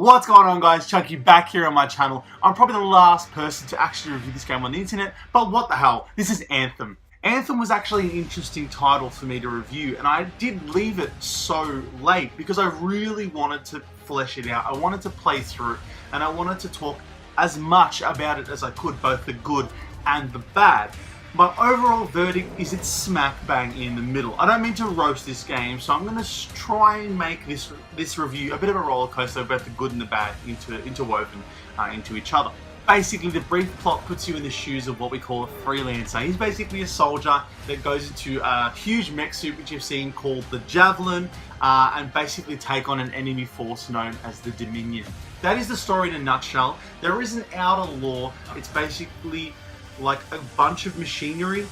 What's going on, guys? Chucky back here on my channel. I'm probably the last person to actually review this game on the internet, but what the hell? This is Anthem. Anthem was actually an interesting title for me to review, and I did leave it so late because I really wanted to flesh it out. I wanted to play through it, and I wanted to talk as much about it as I could, both the good and the bad. My overall verdict is it's smack bang in the middle. I don't mean to roast this game, so I'm going to try and make this review a bit of a roller coaster, both the good and the bad interwoven into each other. Basically, the brief plot puts you in the shoes of what we call a freelancer. He's basically a soldier that goes into a huge mech suit, which you've seen, called the Javelin, and basically take on an enemy force known as the Dominion. That is the story in a nutshell. There is an outer law. It's basically like a bunch of machinery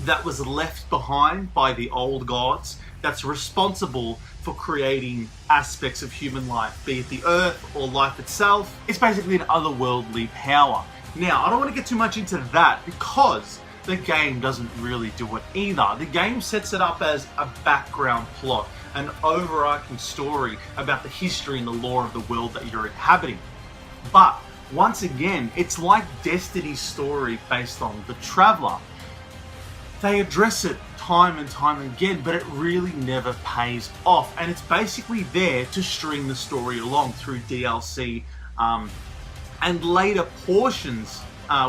that was left behind by the old gods that's responsible for creating aspects of human life, be it the earth or life itself. It's basically an otherworldly power. Now, I don't want to get too much into that because the game doesn't really do it either. The game sets it up as a background plot, an overarching story about the history and the lore of the world that you're inhabiting. But once again, it's like Destiny's story based on The Traveler. They address it time and time again, but it really never pays off. And it's basically there to string the story along through DLC and later portions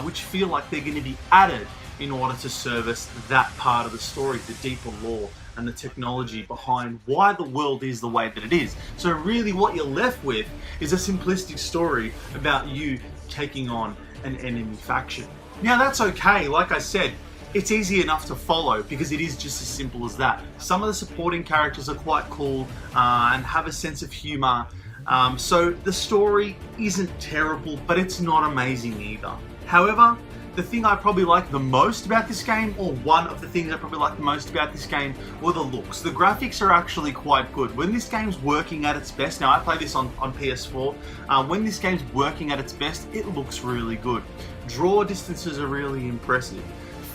which feel like they're going to be added in order to service that part of the story, the deeper lore and the technology behind why the world is the way that it is. So really what you're left with is a simplistic story about you taking on an enemy faction. Now that's okay, like I said, it's easy enough to follow because it is just as simple as that. Some of the supporting characters are quite cool and have a sense of humor. So the story isn't terrible, but it's not amazing either. However, the thing I probably like the most about this game, or one of the things I probably like the most about this game, were the looks. The graphics are actually quite good. When this game's working at its best, now I play this on PS4, when this game's working at its best, it looks really good. Draw distances are really impressive.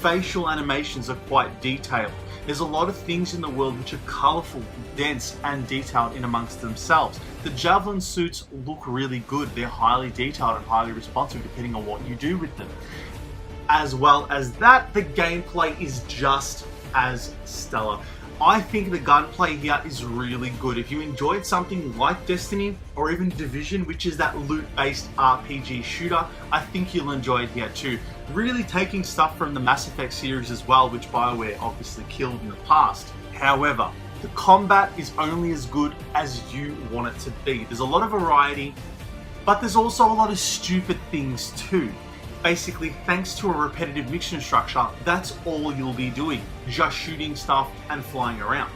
Facial animations are quite detailed. There's a lot of things in the world which are colourful, dense, and detailed in amongst themselves. The Javelin suits look really good. They're highly detailed and highly responsive depending on what you do with them. As well as that, the gameplay is just as stellar. I think the gunplay here is really good. If you enjoyed something like Destiny or even Division, which is that loot-based RPG shooter, I think you'll enjoy it here too. Really taking stuff from the Mass Effect series as well, which BioWare obviously killed in the past. However, the combat is only as good as you want it to be. There's a lot of variety, but there's also a lot of stupid things too. Basically, thanks to a repetitive mission structure, that's all you'll be doing, just shooting stuff and flying around.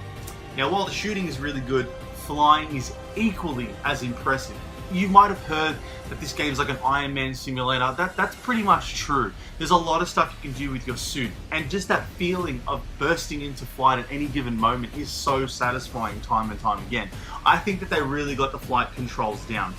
Now, while the shooting is really good, flying is equally as impressive. You might have heard that this game is like an Iron Man simulator. That's pretty much true. There's a lot of stuff you can do with your suit, and just that feeling of bursting into flight at any given moment is so satisfying time and time again. I think that they really got the flight controls down.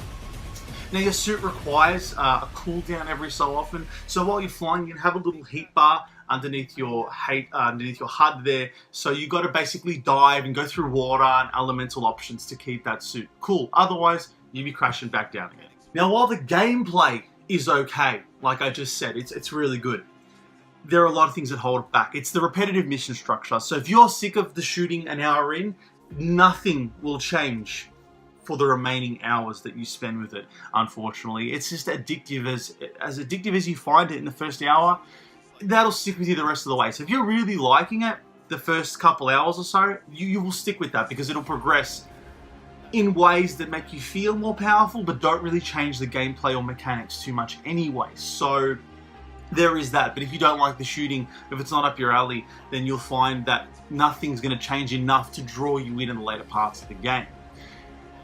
Now, your suit requires a cooldown every so often, so while you're flying, you can have a little heat bar underneath your HUD there, so you got to basically dive and go through water and elemental options to keep that suit cool. Otherwise, you'll be crashing back down again. Now, while the gameplay is okay, like I just said, it's really good, there are a lot of things that hold it back. It's the repetitive mission structure, so if you're sick of the shooting an hour in, nothing will change for the remaining hours that you spend with it. Unfortunately, it's just addictive. As addictive as you find it in the first hour, that'll stick with you the rest of the way. So if you're really liking it the first couple hours or so, you will stick with that because it'll progress in ways that make you feel more powerful but don't really change the gameplay or mechanics too much anyway. So there is that. But if you don't like the shooting, if it's not up your alley, then you'll find that nothing's going to change enough to draw you in the later parts of the game.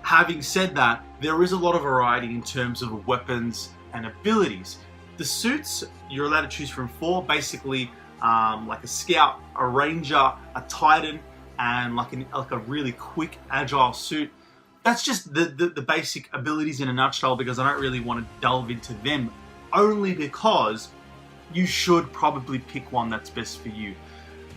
Having said that, there is a lot of variety in terms of weapons and abilities. The suits, you're allowed to choose from 4, basically like a scout, a ranger, a titan, and like a really quick, agile suit. That's just the basic abilities in a nutshell, because I don't really want to delve into them, only because you should probably pick one that's best for you.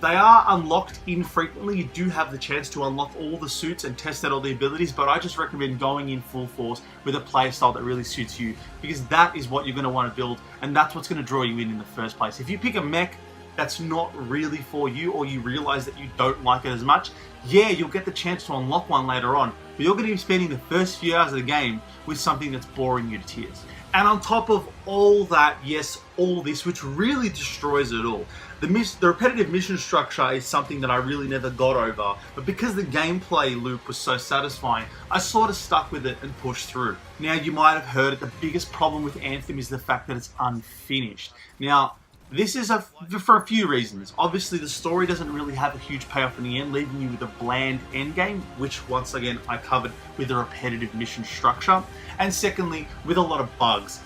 They are unlocked infrequently. You do have the chance to unlock all the suits and test out all the abilities, but I just recommend going in full force with a playstyle that really suits you, because that is what you're going to want to build, and that's what's going to draw you in the first place. If you pick a mech that's not really for you, or you realize that you don't like it as much, yeah, you'll get the chance to unlock one later on, but you're going to be spending the first few hours of the game with something that's boring you to tears. And on top of all that, yes, all this, which really destroys it all, the repetitive mission structure is something that I really never got over, but because the gameplay loop was so satisfying, I sort of stuck with it and pushed through. Now, you might have heard it, the biggest problem with Anthem is the fact that it's unfinished. Now, this is for a few reasons. Obviously, the story doesn't really have a huge payoff in the end, leaving you with a bland endgame, which once again I covered with the repetitive mission structure. And secondly, with a lot of bugs.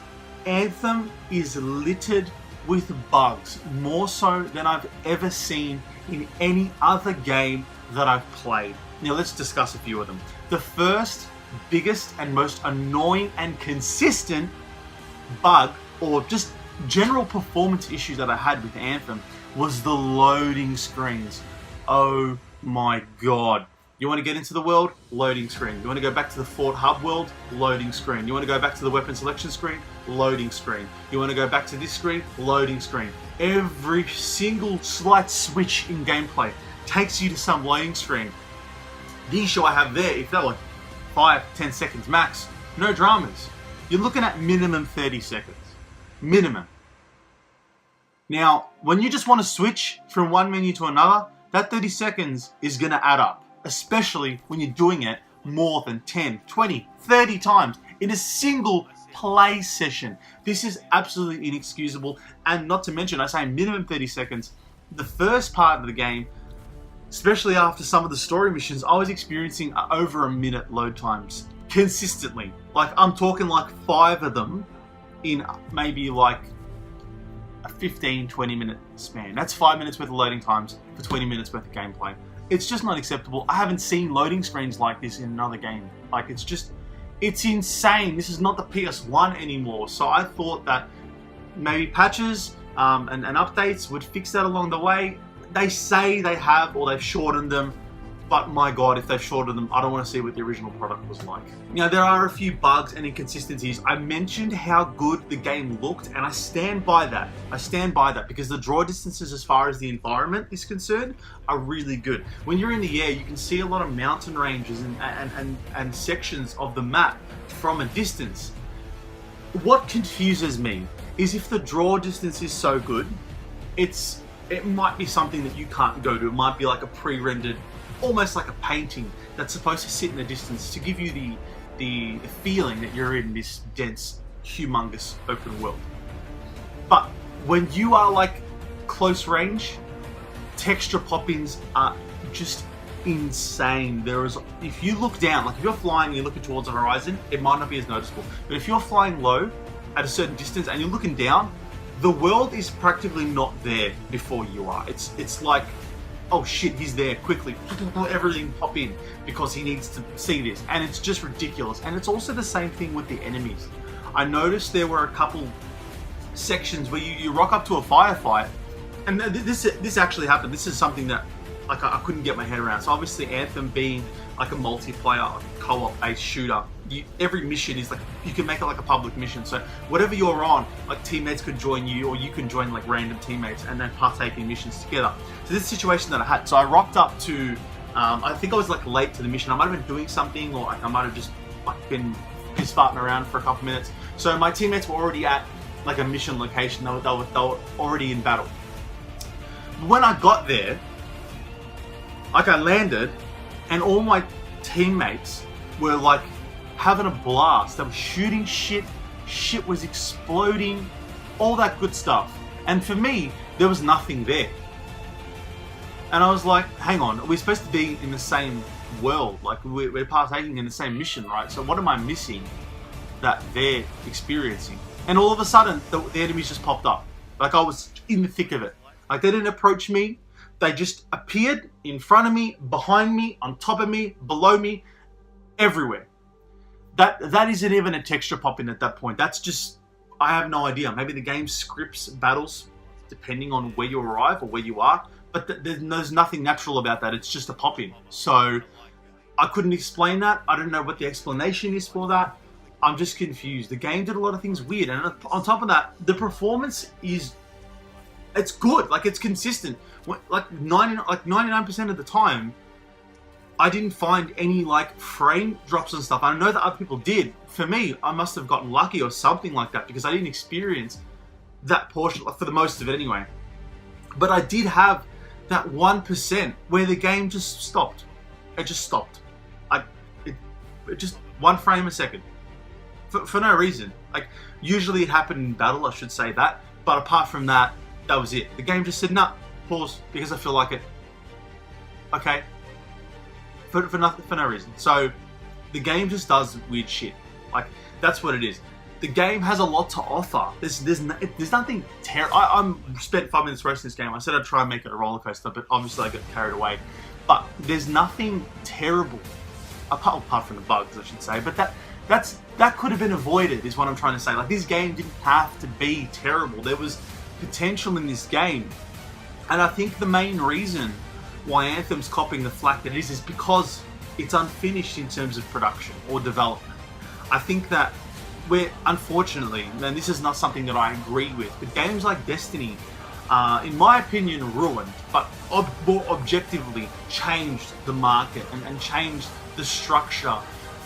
Anthem is littered with bugs, more so than I've ever seen in any other game that I've played. Now let's discuss a few of them. The first, biggest, and most annoying and consistent bug, or just general performance issue that I had with Anthem, was the loading screens. Oh my god. You want to get into the world? Loading screen. You want to go back to the Fort Hub world? Loading screen. You want to go back to the weapon selection screen? Loading screen. You want to go back to this screen? Loading screen. Every single slight switch in gameplay takes you to some loading screen. The issue I have there, if they're like 5-10 seconds max, no dramas. You're looking at minimum 30 seconds. Minimum. Now, when you just want to switch from one menu to another, that 30 seconds is going to add up. Especially when you're doing it more than 10, 20, 30 times in a single play session. This is absolutely inexcusable, and not to mention, I say minimum 30 seconds, the first part of the game, especially after some of the story missions, I was experiencing over a minute load times consistently. Like, I'm talking like 5 of them in maybe like a 15-20 minute span. That's 5 minutes worth of loading times for 20 minutes worth of gameplay. It's just not acceptable. I haven't seen loading screens like this in another game. Like, it's insane. This is not the PS1 anymore. So I thought that maybe patches and updates would fix that along the way. They say they have, or they've shortened them. But my god, if they've shortened them, I don't want to see what the original product was like. Now, there are a few bugs and inconsistencies. I mentioned how good the game looked, and I stand by that. I stand by that because the draw distances as far as the environment is concerned are really good. When you're in the air, you can see a lot of mountain ranges and sections of the map from a distance. What confuses me is if the draw distance is so good, it might be something that you can't go to. It might be like a pre-rendered, almost like a painting that's supposed to sit in the distance to give you the feeling that you're in this dense, humongous open world. But when you are like close range, texture pop-ins are just insane. If you look down, like if you're flying and you're looking towards the horizon, it might not be as noticeable. But if you're flying low at a certain distance and you're looking down, the world is practically not there before you are. It's like, oh shit, he's there, quickly, everything pop in because he needs to see this, and it's just ridiculous. And it's also the same thing with the enemies. I noticed there were a couple sections where you rock up to a firefight, and this actually happened. This is something that like I couldn't get my head around. So obviously Anthem being like a multiplayer co-op based shooter, every mission is like, you can make it like a public mission. So whatever you're on, like teammates could join you, or you can join like random teammates and then partake in missions together. So this situation that I had, so I rocked up to, I think I was like late to the mission. I might have been doing something, or like I might have just like been piss farting around for a couple minutes. So my teammates were already at like a mission location. They were already in battle. When I got there, like I landed, and all my teammates were like having a blast. They were shooting shit was exploding, all that good stuff. And for me, there was nothing there. And I was like, hang on, we're supposed to be in the same world. Like we're partaking in the same mission, right? So what am I missing that they're experiencing? And all of a sudden, the enemies just popped up. Like I was in the thick of it. Like they didn't approach me. They just appeared in front of me, behind me, on top of me, below me, everywhere. That isn't even a texture pop in at that point. That's just, I have no idea. Maybe the game scripts battles depending on where you arrive or where you are. but there's nothing natural about that. It's just a pop-in. So I couldn't explain that. I don't know what the explanation is for that. I'm just confused. The game did a lot of things weird, and on top of that, the performance it's good. Like, it's consistent. Like 99% of the time, I didn't find any like frame drops and stuff. I know that other people did. For me, I must have gotten lucky or something like that, because I didn't experience that portion, for the most of it anyway. But I did have that 1% where the game just stopped. It just stopped. It just 1 frame a second. For no reason. Like, usually it happened in battle, I should say that. But apart from that, that was it. The game just said, nah, pause, because I feel like it. Okay. For no reason. So, the game just does weird shit. Like, that's what it is. The game has a lot to offer. There's nothing terrible. I spent 5 minutes racing this game. I said I'd try and make it a roller coaster, but obviously I got carried away. But there's nothing terrible, apart from the bugs, I should say. But that could have been avoided, is what I'm trying to say. Like, this game didn't have to be terrible. There was potential in this game, and I think the main reason why Anthem's copying the flack that it is because it's unfinished in terms of production or development. I think that we're, unfortunately, and this is not something that I agree with, but games like Destiny, in my opinion, ruined, but more objectively changed the market and changed the structure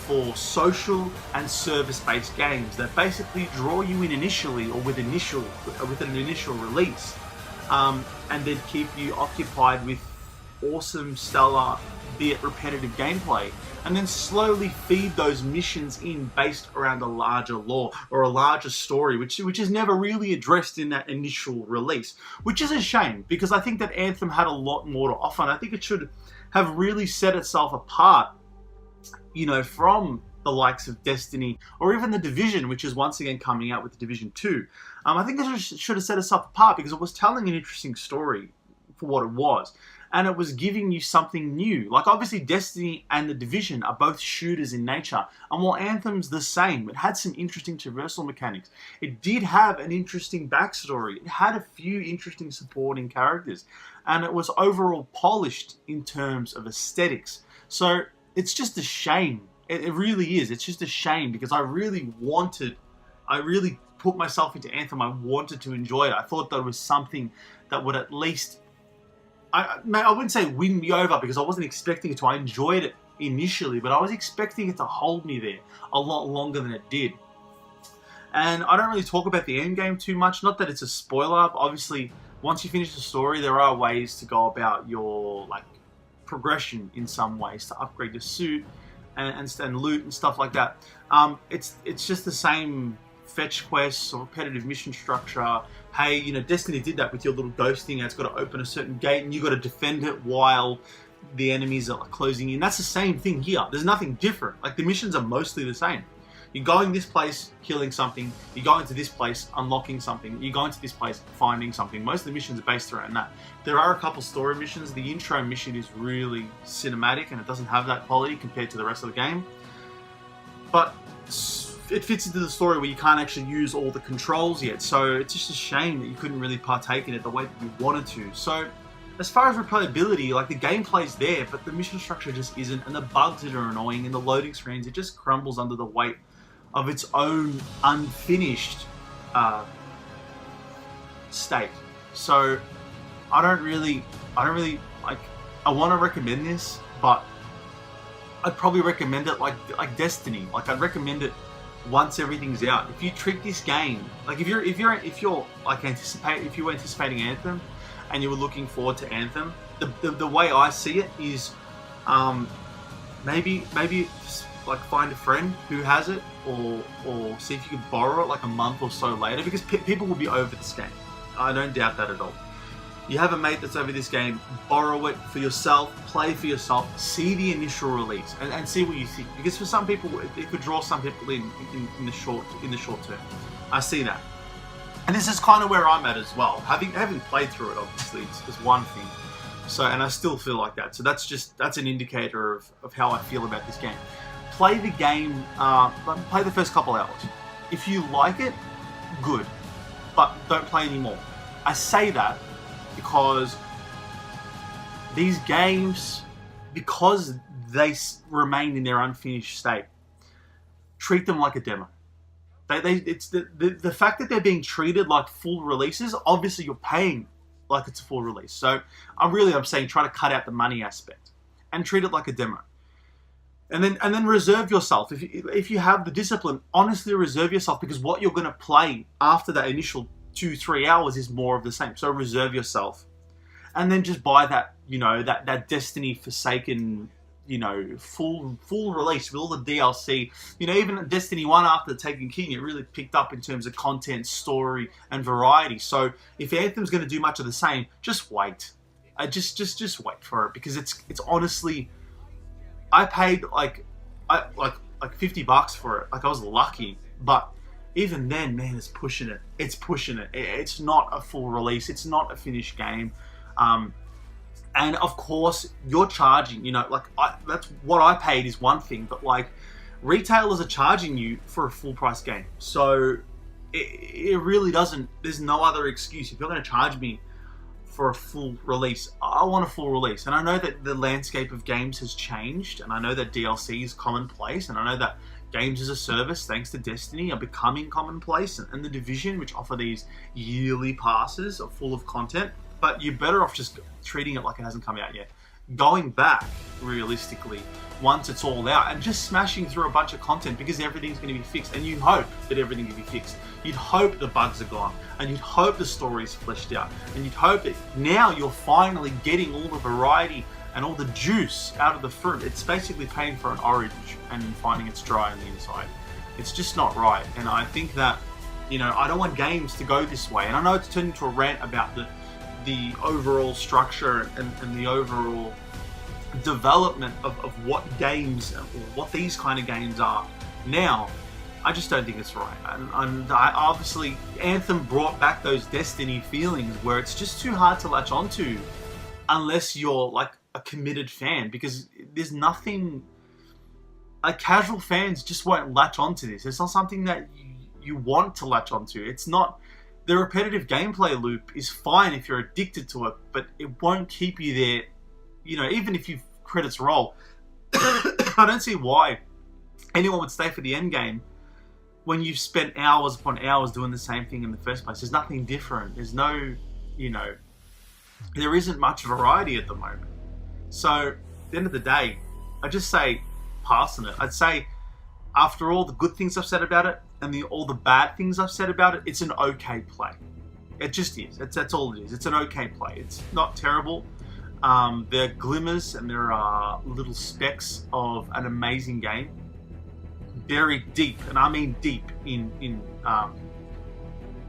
for social and service-based games that basically draw you in initially or with an initial release, and then keep you occupied with awesome, stellar, be it repetitive gameplay, and then slowly feed those missions in based around a larger lore or a larger story, which is never really addressed in that initial release, which is a shame, because I think that Anthem had a lot more to offer, and I think it should have really set itself apart, you know, from the likes of Destiny or even The Division, which is once again coming out with The Division 2. I think it should have set itself apart because it was telling an interesting story for what it was, and it was giving you something new. Like, obviously Destiny and The Division are both shooters in nature, and while Anthem's the same, it had some interesting traversal mechanics. It did have an interesting backstory. It had a few interesting supporting characters, and it was overall polished in terms of aesthetics. So it's just a shame. It really is. It's just a shame, because I really put myself into Anthem. I wanted to enjoy it. I thought that it was something that would at least, I wouldn't say win me over, because I wasn't expecting it to. I enjoyed it initially, but I was expecting it to hold me there a lot longer than it did. And I don't really talk about the end game too much. Not that it's a spoiler, but obviously once you finish the story, there are ways to go about your progression in some ways to upgrade your suit and loot and stuff like that. It's just the same fetch quests or repetitive mission structure. Hey, you know, Destiny did that with your little ghost thing. It's got to open a certain gate and you got to defend it while the enemies are closing in. That's the same thing here. There's nothing different. Like, the missions are mostly the same. You're going this place, killing something. You're going to this place, unlocking something. You're going to this place, finding something. Most of the missions are based around that. There are a couple story missions. The intro mission is really cinematic, and it doesn't have that quality compared to the rest of the game. But it fits into the story where you can't actually use all the controls yet. So it's just a shame that you couldn't really partake in it the way that you wanted to. So as far as replayability, like, the gameplay's there, but the mission structure just isn't, and the bugs that are annoying, and the loading screens, it just crumbles under the weight of its own unfinished state. So I don't really like. I want to recommend this, but I'd probably recommend it like Destiny. Like, I'd recommend it once everything's out. If you treat this game like, if you're like if you were anticipating Anthem and you were looking forward to Anthem, the way I see it is, maybe just, like, find a friend who has it, or see if you could borrow it like a month or so later, because people will be over this game. I don't doubt that at all. You have a mate that's over this game, borrow it for yourself, play for yourself, see the initial release, and see what you think. Because for some people, it could draw some people in the short term. I see that. And this is kind of where I'm at as well. Having played through it, obviously, is one thing. So, and I still feel like that. So that's an indicator of how I feel about this game. Play the game, play the first couple hours. If you like it, good. But don't play anymore. I say that because these games, because they remain in their unfinished state, treat them like a demo. It's the fact that they're being treated like full releases. Obviously, you're paying like it's a full release. So I'm saying try to cut out the money aspect and treat it like a demo. And then reserve yourself. If you have the discipline, honestly reserve yourself, because what you're going to play after that initial 2-3 hours is more of the same. So reserve yourself, and then just buy that, you know, that Destiny Forsaken, you know, full release with all the DLC. You know, even Destiny 1 after Taken King, it really picked up in terms of content, story, and variety. So if Anthem's going to do much of the same, just wait. Just wait for it, because it's honestly, I paid like $50 for it. Like, I was lucky, but even then, man, it's pushing it. It's pushing it. It's not a full release. It's not a finished game. And of course, you're charging, you know, like, that's what I paid is one thing, but like, retailers are charging you for a full price game. So it really doesn't, there's no other excuse. If you're going to charge me for a full release, I want a full release. And I know that the landscape of games has changed, and I know that DLC is commonplace, and I know that games as a service, thanks to Destiny, are becoming commonplace, and the Division, which offer these yearly passes are full of content. But you're better off just treating it like it hasn't come out yet. Going back, realistically, once it's all out, and just smashing through a bunch of content, because everything's going to be fixed. And you hope that everything can be fixed. You'd hope the bugs are gone. And you'd hope the story's fleshed out. And you'd hope that now you're finally getting all the variety and all the juice out of the fruit. It's basically paying for an orange and finding it's dry on the inside. It's just not right. And I think that, you know, I don't want games to go this way. And I know it's turned into a rant about the overall structure and the overall development of what games, what these kind of games are now. I just don't think it's right. And obviously, Anthem brought back those Destiny feelings where it's just too hard to latch onto unless you're like a committed fan, because there's nothing, like, casual fans just won't latch onto this. It's not something that you want to latch onto. It's not. The repetitive gameplay loop is fine if you're addicted to it, but it won't keep you there, you know, even if you credits roll. I don't see why anyone would stay for the end game when you've spent hours upon hours doing the same thing in the first place. There's nothing different. There's no, you know, there isn't much variety at the moment. So, at the end of the day, I just say pass on it. I'd say, after all the good things I've said about it, and all the bad things I've said about it, it's an okay play. It just is. That's all it is. It's an okay play. It's not terrible. There are glimmers and there are little specks of an amazing game, buried deep, and I mean deep in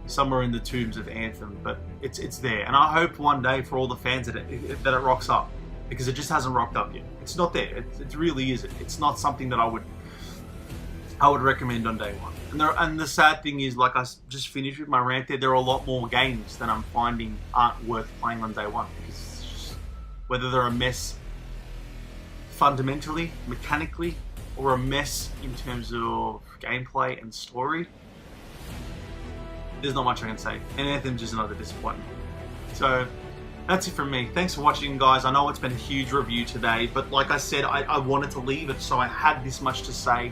somewhere in the tombs of Anthem. But it's there, and I hope one day for all the fans that it rocks up, because it just hasn't rocked up yet. It's not there. It really isn't. It's not something that I would recommend on day one. And the sad thing is, like I just finished with my rant there are a lot more games that I'm finding aren't worth playing on day one, because it's just, whether they're a mess fundamentally, mechanically, or a mess in terms of gameplay and story, there's not much I can say. And Anthem's just another disappointment. So that's it from me. Thanks for watching, guys. I know it's been a huge review today, but like I said, I wanted to leave it so I had this much to say.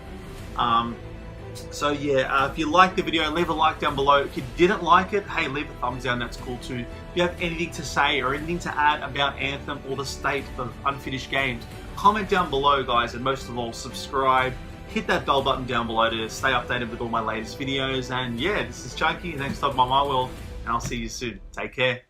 So yeah, if you liked the video, leave a like down below. If you didn't like it, hey, leave a thumbs down, that's cool too. If you have anything to say or anything to add about Anthem or the state of unfinished games, comment down below, guys, and most of all, subscribe. Hit that bell button down below to stay updated with all my latest videos. And yeah, this is Chunky, thanks for stopping by my world, and I'll see you soon. Take care.